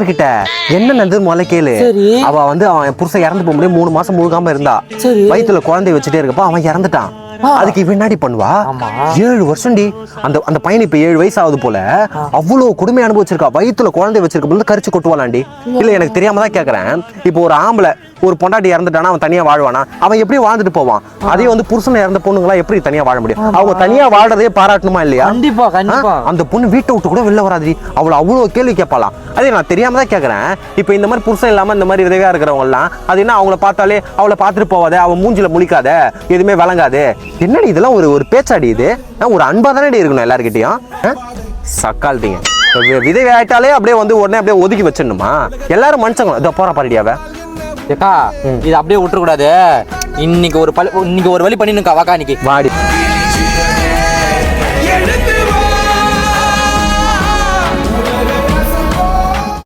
கிட்ட என்ன நடந்தது முதல்ல கேளு. அவ வந்து அவன் புருஷன் இறந்து போக முடியும் 3 மாசம் முழுகாம இருந்தா. வயித்துல குழந்தைய வச்சுட்டே இருக்கப்ப அவன் இறந்துட்டான். அதுக்கு பின்னாடி பண்ணுவா 7 வருஷம் டி. அந்த பையன் இப்ப 7 வயசு ஆகுது போல. அவ்வளவு கொடுமை அனுபவிச்சிருக்கா. வயித்துல குழந்தை வச்சிருக்க போது கரிச்சு கொட்டுவாளாண்டி. இல்ல எனக்கு தெரியாம தான் கேக்குறேன். இப்போ ஒரு ஆம்பளை ஒரு பொண்டாட்டி இறந்துட்டானா அவன் தனியா வாழ்வானா? அவன் எப்படி வாழ்ந்துட்டு போவான்? அதே வந்து புருஷன் இறந்த பொண்ணுங்களா எப்படி தனியா வாழ முடியும்? அவங்க தனியா வாழ்றதே பாராட்டணுமா இல்லையா? கண்டிப்பா கண்டிப்பா. அந்த பொண்ணு வீட்டை விட்டு கூட வெளில வராது. அவளை அவ்வளவு கேள்வி கேட்பாளாம். அதே நான் தெரியாம தான் கேட்கறேன். இப்போ இந்த மாதிரி புருஷன் இல்லாம இந்த மாதிரி விதவையா இருக்கிறவங்க எல்லாம் அது என்ன அவங்கள பார்த்தாலே அவளை பார்த்துட்டு போவாத, அவன் மூஞ்சில முழிக்காத, எதுவுமே விளங்காது. என்னடி இதெல்லாம் ஒரு பேச்சாடி? இது ஒரு அன்பா தானே இருக்கணும் எல்லாருக்கிட்டையும். சக்கால்தீங்க. விதவை ஆயிட்டாலே அப்படியே வந்து உடனே அப்படியே ஒதுக்கி வச்சிடணுமா? எல்லாரும் மனுஷங்க. இதோ போற பாருடியாவ ஏக்கா இது அப்படியே விட்டுற கூடாது. இன்னைக்கு ஒரு வழி பண்ணினுக்கா வாக்கா இன்னைக்கு வாடி.